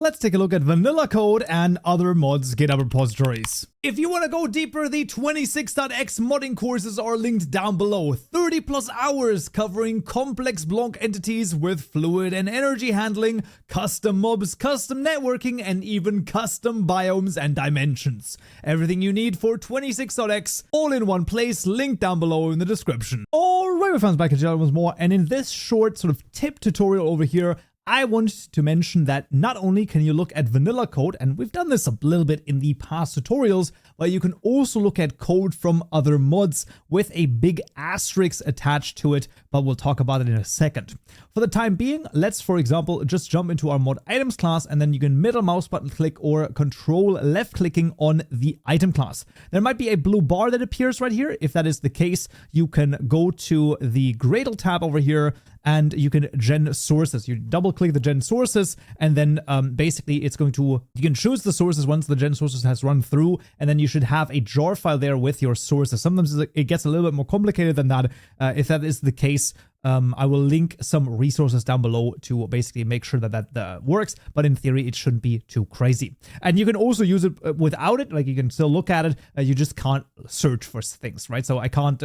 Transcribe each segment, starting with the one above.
Let's take a look at vanilla code and other mods GitHub repositories. If you want to go deeper, the 26.x modding courses are linked down below. 30 plus hours covering complex block entities with fluid and energy handling, custom mobs, custom networking, and even custom biomes and dimensions. Everything you need for 26.x, all in one place, linked down below in the description. Alright, my friends, back at you once more, and in this short sort of tip tutorial over here, I want to mention that not only can you look at vanilla code, and we've done this a little bit in the past tutorials, but you can also look at code from other mods with a big asterisk attached to it, but we'll talk about it in a second. For the time being, let's, for example, just jump into our mod items class, and then you can middle mouse button click or control left clicking on the item class. There might be a blue bar that appears right here. If that is the case, you can go to the Gradle tab over here, and you can gen sources. You double click the gen sources, and then basically it's going to, you can choose the sources once the gen sources has run through, and then you should have a jar file there with your sources. Sometimes it gets a little bit more complicated than that. If that is the case, I will link some resources down below to basically make sure that that works, but in theory, it shouldn't be too crazy. And you can also use it without it, like you can still look at it, you just can't search for things, right? So I can't,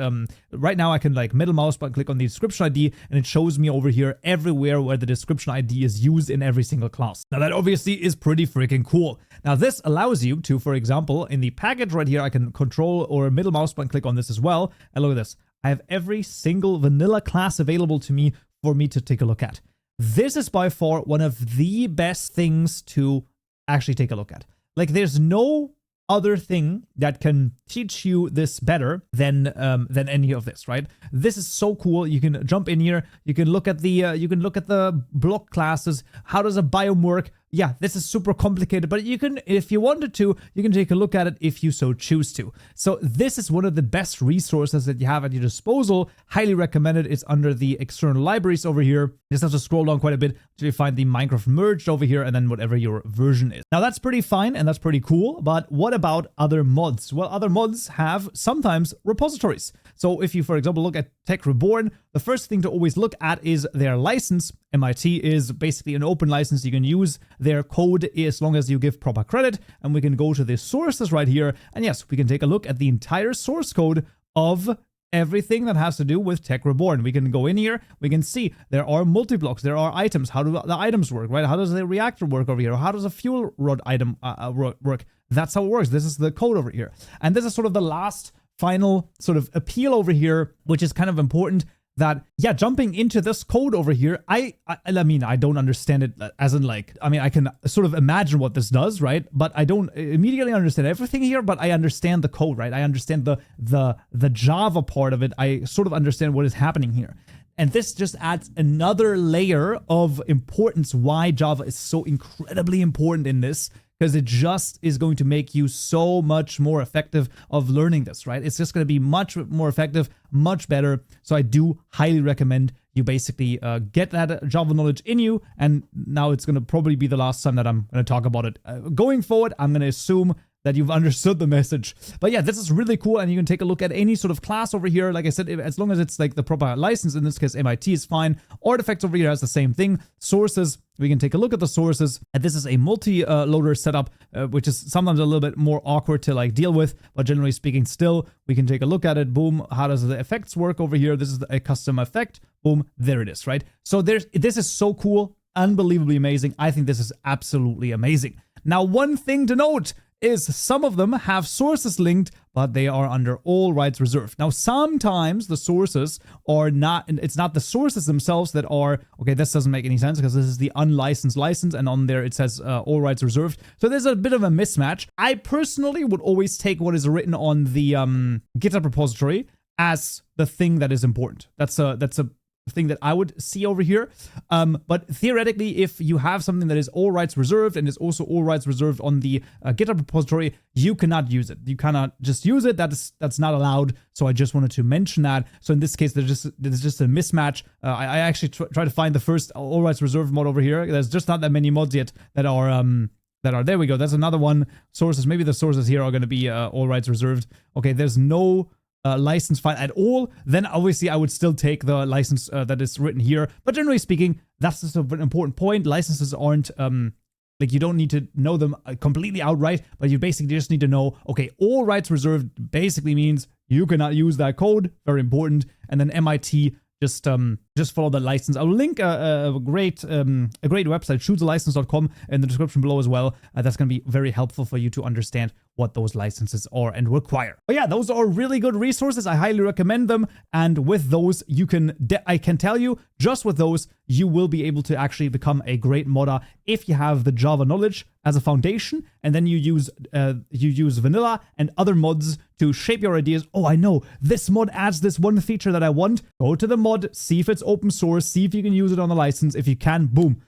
right now I can like middle mouse button click on the description ID, and it shows me over here everywhere where the description ID is used in every single class. Now that obviously is pretty freaking cool. Now this allows you to, for example, in the package right here, I can control or middle mouse button click on this as well, and look at this. I have every single vanilla class available to me for me to take a look at. This is by far one of the best things to actually take a look at. Like there's no other thing that can teach you this better than any of this, right? This is so cool. You can jump in here. You can look at the block classes. How does a biome work? Yeah, this is super complicated, but you can, if you wanted to, you can take a look at it if you so choose to. So this is one of the best resources that you have at your disposal. Highly recommended. It's under the external libraries over here. You just have to scroll down quite a bit till you find the Minecraft merged over here, and then whatever your version is. Now that's pretty fine and that's pretty cool, but what about other mods? Well, other mods have sometimes repositories. So if you, for example, look at Tech Reborn, the first thing to always look at is their license. MIT is basically an open license. You can use their code as long as you give proper credit, and we can go to the sources right here. And yes, we can take a look at the entire source code of everything that has to do with Tech Reborn. We can go in here, we can see there are multi-blocks, there are items. How do the items work, right? How does the reactor work over here? How does a fuel rod item work? That's how it works. This is the code over here. And this is sort of the last final sort of appeal over here, which is kind of important. That, yeah, jumping into this code over here, I mean, I don't understand it as in like, I mean, I can sort of imagine what this does, right? But I don't immediately understand everything here, but I understand the code, right? I understand the Java part of it. I sort of understand what is happening here. And this just adds another layer of importance why Java is so incredibly important in this, because it just is going to make you so much more effective of learning this, right? It's just going to be much more effective, much better. So I do highly recommend you basically get that Java knowledge in you. And now it's going to probably be the last time that I'm going to talk about it. Going forward, I'm going to assume that you've understood the message. But yeah, this is really cool, and you can take a look at any sort of class over here. Like I said, as long as it's like the proper license, in this case MIT is fine. Artifacts over here has the same thing. Sources, we can take a look at the sources, and this is a multi-loader setup, which is sometimes a little bit more awkward to like deal with, but generally speaking, still, we can take a look at it. Boom, how does the effects work over here? This is a custom effect. Boom, there it is, right? So this is so cool, unbelievably amazing. I think this is absolutely amazing. Now, one thing to note is some of them have sources linked, but they are under all rights reserved. Now, sometimes the sources are not, it's not the sources themselves that are, okay, this doesn't make any sense because this is the unlicensed license, and on there it says all rights reserved. So there's a bit of a mismatch. I personally would always take what is written on the GitHub repository as the thing that is important. That's a thing that I would see over here. But theoretically, if you have something that is all rights reserved and is also all rights reserved on the GitHub repository, you cannot use it. You cannot just use it. That's not allowed. So I just wanted to mention that. So in this case, there's just a mismatch. I actually try to find the first all rights reserved mod over here. There's just not that many mods yet that are there we go. That's another one. Sources. Maybe the sources here are going to be all rights reserved. Okay, there's no license file at all, then obviously I would still take the license that is written here. But generally speaking, that's just an important point. Licenses aren't Like, you don't need to know them completely outright, but you basically just need to know, okay, all rights reserved basically means you cannot use that code. Very important. And then MIT, just follow the license. I'll link a great website, chooselicense.com, in the description below as well. That's going to be very helpful for you to understand what those licenses are and require. But yeah, those are really good resources. I highly recommend them. And with those, I can tell you, just with those, you will be able to actually become a great modder if you have the Java knowledge as a foundation, and then you use vanilla and other mods to shape your ideas. Oh, I know this mod adds this one feature that I want. Go to the mod, see if it's open source, see if you can use it on the license. If you can, boom,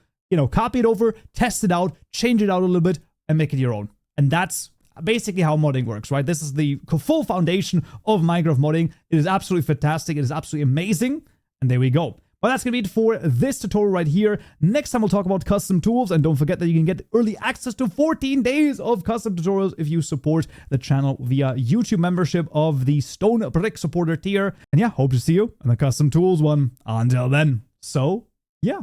copy it over, test it out, change it out a little bit, and make it your own. And that's basically how modding works, right? This is the full foundation of Minecraft modding. It is absolutely fantastic. It is absolutely amazing. And there we go. Well, that's going to be it for this tutorial right here. Next time we'll talk about custom tools, and don't forget that you can get early access to 14 days of custom tutorials if you support the channel via YouTube membership of the Stone Brick Supporter tier. And yeah, hope to see you in the custom tools one. Until then. So, yeah.